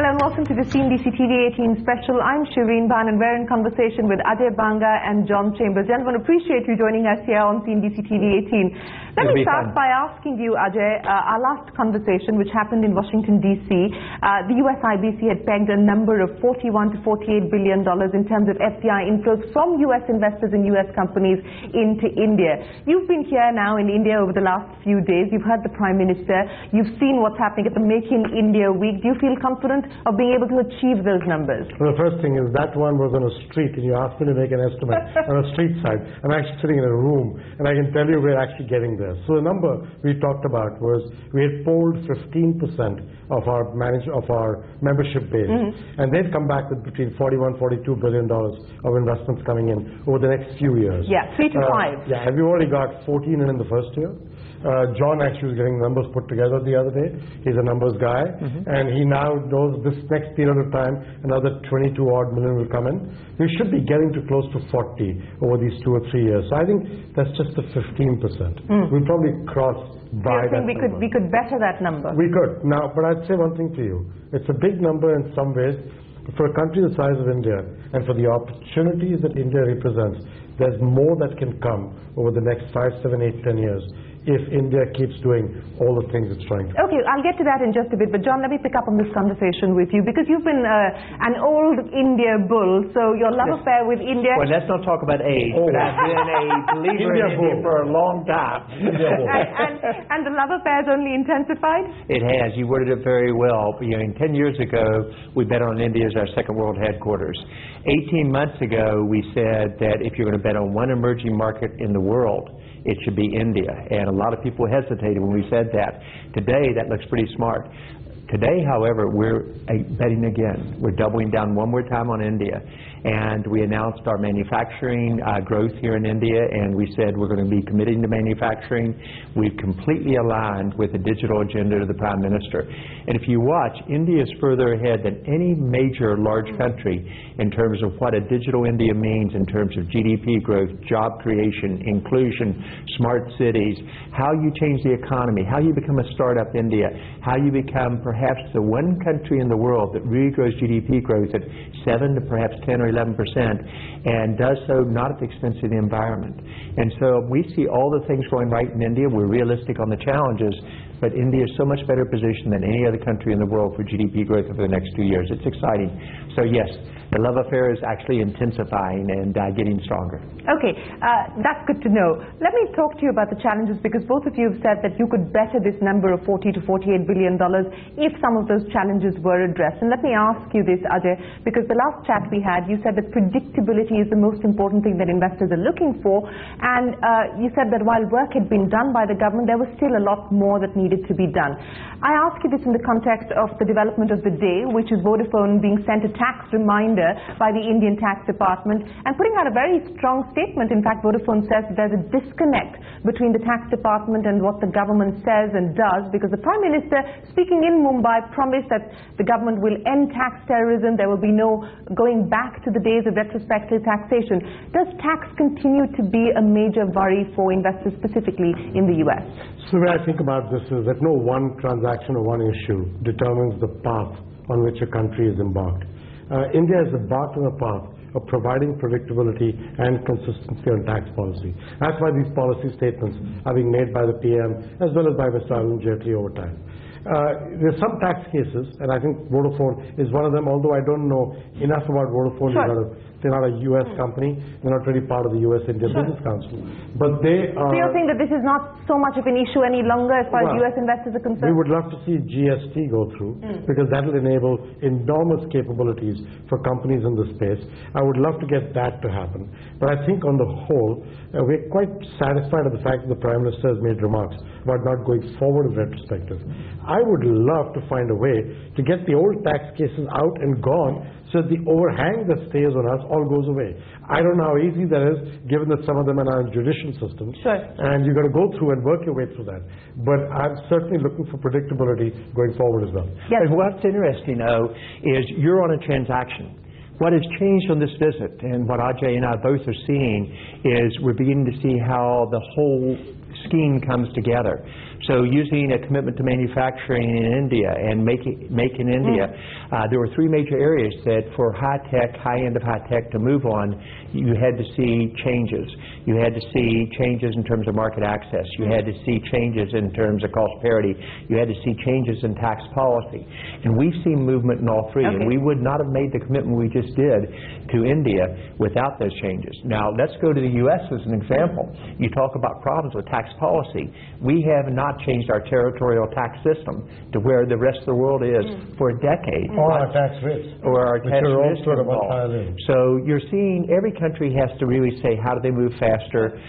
Hello and welcome to the CNBC TV 18 special. I'm Shireen Bhan and we're in conversation with Ajay Banga and John Chambers. Gentlemen, appreciate you joining us here on CNBC TV 18. Let me start by asking you, Ajay, our last conversation, which happened in Washington, D.C., the US IBC had pegged a number of $41 to $48 billion in terms of FDI inflows from US investors and US companies into India. You've been here now in India over the last few days. You've heard the Prime Minister. You've seen what's happening at the Make in India week. Do you feel confident of being able to achieve those numbers? Well, the first thing is that one was on a street and you asked me to make an estimate on a street side. I'm actually sitting in a room and I can tell you we're actually getting there. So the number we talked about was we had polled 15% of our membership base, and they've come back with between $41, $42 billion of investments coming in over the next few years. Yeah, 3 to 5. Yeah, have you already got 14 in the first year? John actually was getting numbers put together the other day. He's a numbers guy, and he now knows this next period of time another 22 odd million will come in. We should be getting to close to 40 over these 2 or 3 years. So I think that's just the 15%. We'll probably cross by that number. We could better that number? We could. Now, but I'd say one thing to you. It's a big number in some ways. For a country the size of India and for the opportunities that India represents, there's more that can come over the next 5, 7, 8, 10 years if India keeps doing all the things it's trying to. Okay, I'll get to that in just a bit, but John, let me pick up on this conversation with you because you've been an old India bull, so your love affair with India... Well, let's not talk about age, but I've been a believer in India for a long time. and the love affair has only intensified? It has. You worded it very well. 10 years ago, we bet on India as our second world headquarters. 18 months ago, we said that if you're going to bet on one emerging market in the world, it should be India. And a lot of people hesitated when we said that. Today, that looks pretty smart. Today, however, we're betting again. We're doubling down one more time on India. And we announced our manufacturing growth here in India, and we said we're going to be committing to manufacturing. We've completely aligned with the digital agenda of the Prime Minister. And if you watch, India is further ahead than any major large country in terms of what a digital India means in terms of GDP growth, job creation, inclusion, smart cities, how you change the economy, how you become a startup India, how you become perhaps the one country in the world that really grows GDP growth at 7 to perhaps 10 or 11%, and does so not at the expense of the environment. And so we see all the things going right in India. We're realistic on the challenges, but India is so much better positioned than any other country in the world for GDP growth over the next 2 years. It's exciting. So yes, the love affair is actually intensifying and getting stronger. Okay, that's good to know. Let me talk to you about the challenges, because both of you have said that you could better this number of $40 to $48 billion if some of those challenges were addressed. And let me ask you this, Ajay, because the last chat we had, you said that predictability is the most important thing that investors are looking for. And you said that while work had been done by the government, there was still a lot more that needed to be done. I ask you this in the context of the development of the day, which is Vodafone being sent a tax reminder by the Indian Tax Department and putting out a very strong statement. In fact, Vodafone says there's a disconnect between the Tax Department and what the government says and does, because the Prime Minister, speaking in Mumbai, promised that the government will end tax terrorism. There will be no going back to the days of retrospective taxation. Does tax continue to be a major worry for investors, specifically in the US? So the way I think about this is that no one transaction or one issue determines the path on which a country is embarked. India is embarked on a path of providing predictability and consistency on tax policy. That's why these policy statements are being made by the PM as well as by Mr. Arun Jaitley over time. There's some tax cases, and I think Vodafone is one of them, although I don't know enough about Vodafone. Sure. They're not a US company. They're not really part of the US-India Business Council. But they are... So you're saying that this is not so much of an issue any longer as far as US investors are concerned? We would love to see GST go through, because that will enable enormous capabilities for companies in the space. I would love to get that to happen. But I think on the whole, we're quite satisfied with the fact that the Prime Minister has made remarks about not going forward with retrospective. I would love to find a way to get the old tax cases out and gone, so the overhang that stays on us all goes away. I don't know how easy that is, given that some of them are now in judicial systems. Sure. And you've got to go through and work your way through that. But I'm certainly looking for predictability going forward as well. Yes. And what's interesting, though, is you're on a transaction. What has changed on this visit, and what Ajay and I both are seeing, is we're beginning to see how the whole scheme comes together. So using a commitment to manufacturing in India and make in India, there were three major areas that for high-tech, high-end of high-tech to move on, you had to see changes. You had to see changes in terms of market access. You had to see changes in terms of cost parity. You had to see changes in tax policy. And we've seen movement in all three. Okay. And we would not have made the commitment we just did to India without those changes. Now, let's go to the U.S. as an example. You talk about problems with tax policy. We have not changed our territorial tax system to where the rest of the world is for a decade. Or our tax rates. Or our tax rates. Sort of higher. So you're seeing every country has to really say, how do they move faster?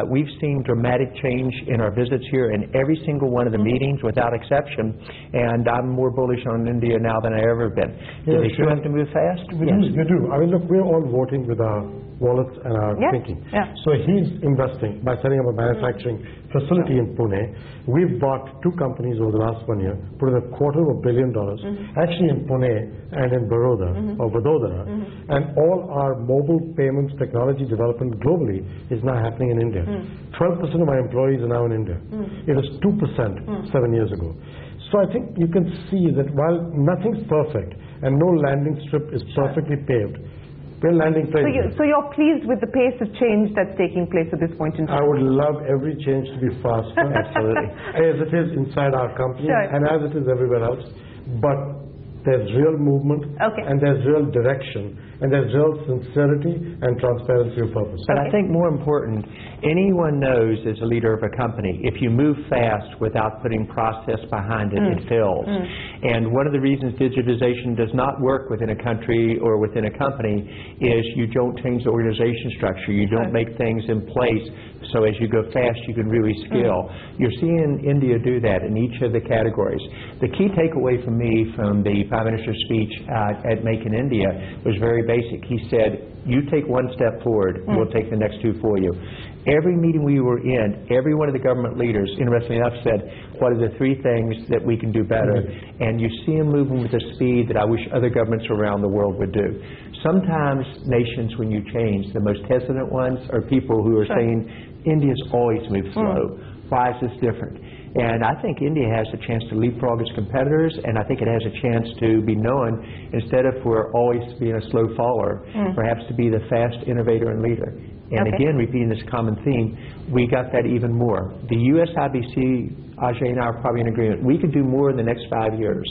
We've seen dramatic change in our visits here in every single one of the meetings without exception, and I'm more bullish on India now than I've ever been. Do they still have to move fast? We do. I mean, look, we're all voting with our wallets and our thinking. Yeah. So he's investing by setting up a manufacturing facility in Pune. We've bought two companies over the last 1 year, put in $250 million, actually in Pune and in Baroda, or Vadodara, and all our mobile payments technology development globally is now happening in India. 12% of my employees are now in India. It was 2% 7 years ago. So I think you can see that while nothing's perfect and no landing strip is perfectly paved, we're landing places. So you're pleased with the pace of change that's taking place at this point in time? I would love every change to be faster. Absolutely. As it is inside our company and as it is everywhere else. But there's real movement and there's real direction and there's real sincerity and transparency of purpose. But I think more important, anyone knows as a leader of a company, if you move fast without putting process behind it, it fails. And one of the reasons digitization does not work within a country or within a company is you don't change the organization structure. You don't make things in place so as you go fast you can really scale. You're seeing India do that in each of the categories. The key takeaway for me from the Prime Minister's speech at Make in India was very basic. He said, you take one step forward, we'll take the next two for you. Every meeting we were in, every one of the government leaders, interestingly enough, said, what are the three things that we can do better? And you see them moving with a speed that I wish other governments around the world would do. Sometimes nations, when you change, the most hesitant ones are people who are saying, India's always moved slow. Why is this different? And I think India has a chance to leapfrog its competitors, and I think it has a chance to be known, instead of for always being a slow follower, perhaps to be the fast innovator and leader. And again, repeating this common theme, we got that even more. The US IBC, Ajay and I are probably in agreement, we could do more in the next 5 years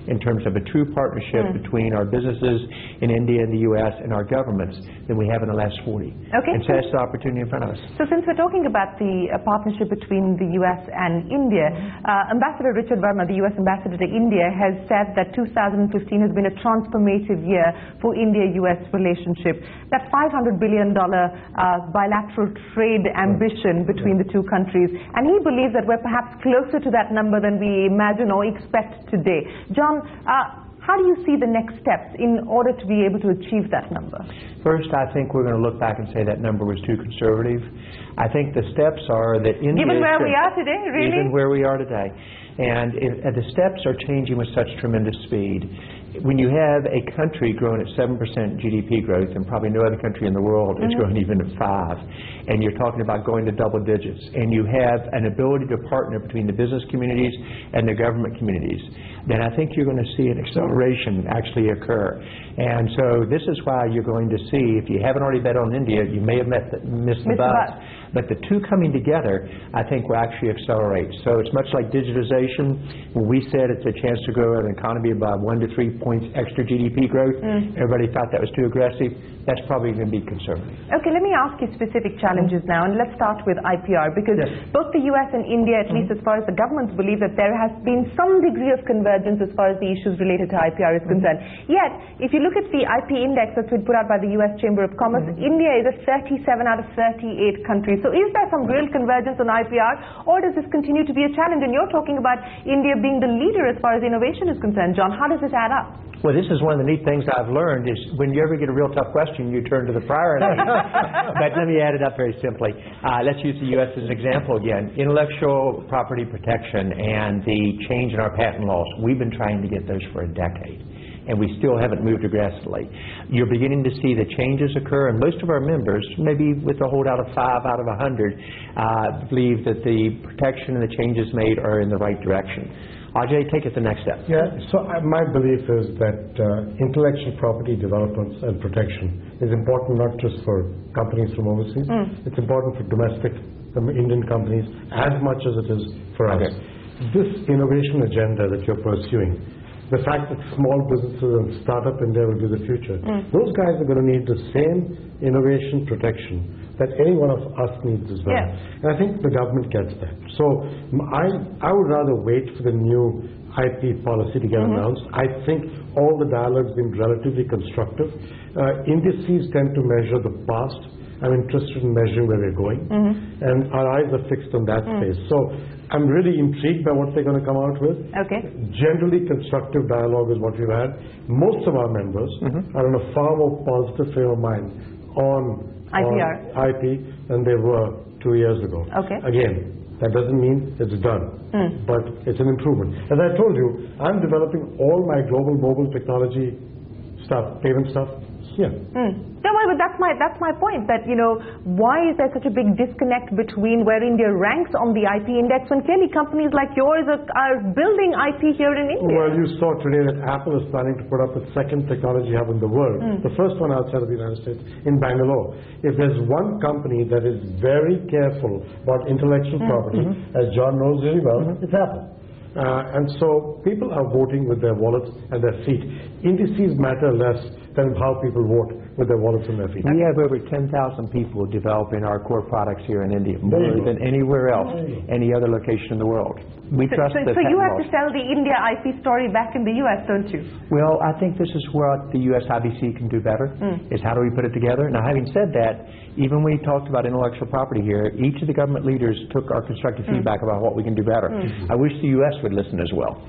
in terms of a true partnership between our businesses in India and the U.S. and our governments than we have in the last 40. And so that's the opportunity in front of us. So since we're talking about the partnership between the U.S. and India, Ambassador Richard Verma, the U.S. Ambassador to India, has said that 2015 has been a transformative year for India-U.S. relationship. That $500 billion bilateral trade ambition between the two countries. And he believes that we're perhaps closer to that number than we imagine or expect today. John, how do you see the next steps in order to be able to achieve that number? First, I think we're going to look back and say that number was too conservative. I think the steps are that India... Given where we are today, really? Even where we are today. And the steps are changing with such tremendous speed. When you have a country growing at 7% GDP growth, and probably no other country in the world is growing even at 5%, and you're talking about going to double digits, and you have an ability to partner between the business communities and the government communities, then I think you're going to see an acceleration actually occur. And so this is why you're going to see, if you haven't already bet on India, you may have missed the bus. But the two coming together, I think, will actually accelerate. So it's much like digitization. When we said it's a chance to grow an economy by 1 to 3 points extra GDP growth, everybody thought that was too aggressive. That's probably going to be conservative. Okay, let me ask you specific challenges now, and let's start with IPR, because both the U.S. and India, at least as far as the governments believe, that there has been some degree of convergence as far as the issues related to IPR is concerned. Yet, if you look at the IP index that's been put out by the U.S. Chamber of Commerce, India is at 37 out of 38 countries. So is there some real convergence on IPR, or does this continue to be a challenge? And you're talking about India being the leader as far as innovation is concerned. John, how does this add up? Well, this is one of the neat things I've learned is when you ever get a real tough question, you turn to the priority. But let me add it up very simply. Let's use the U.S. as an example again. Intellectual property protection and the change in our patent laws, we've been trying to get those for a decade. and we still haven't moved aggressively. You're beginning to see the changes occur, and most of our members, maybe with a holdout of 5 out of 100, believe that the protection and the changes made are in the right direction. Ajay, take it the next step. Yeah, so my belief is that intellectual property development and protection is important not just for companies from overseas, it's important for domestic Indian companies as much as it is for us. This innovation agenda that you're pursuing, the fact that small businesses and startup India will be the future, those guys are going to need the same innovation protection that any one of us needs as well. Yeah. And I think the government gets that. So I would rather wait for the new IP policy to get announced. I think all the dialogue's been relatively constructive. Indices tend to measure the past. I'm interested in measuring where we're going. And our eyes are fixed on that space. So I'm really intrigued by what they're going to come out with. Okay. Generally constructive dialogue is what we've had. Most of our members are in a far more positive frame of mind on IP than they were 2 years ago. Okay. Again, that doesn't mean it's done, but it's an improvement. As I told you, I'm developing all my global mobile technology stuff, payment stuff, here. No, but that's my point, that, you know, why is there such a big disconnect between where India ranks on the IP index when clearly companies like yours are building IP here in India? Well, you saw today that Apple is planning to put up its second technology hub in the world, the first one outside of the United States, in Bangalore. If there's one company that is very careful about intellectual property, as John knows really well, it's Apple. And so people are voting with their wallets and their feet. Indices matter less than how people vote with their wallets and their feet. We have over 10,000 people developing our core products here in India, more than anywhere else, any other location in the world. We trust the So you have to technology. sell the India IP story back in the U.S., don't you? Well, I think this is what the U.S. IBC can do better, is how do we put it together. Now, having said that, even when we talked about intellectual property here, each of the government leaders took our constructive feedback about what we can do better. I wish the U.S. would listen as well.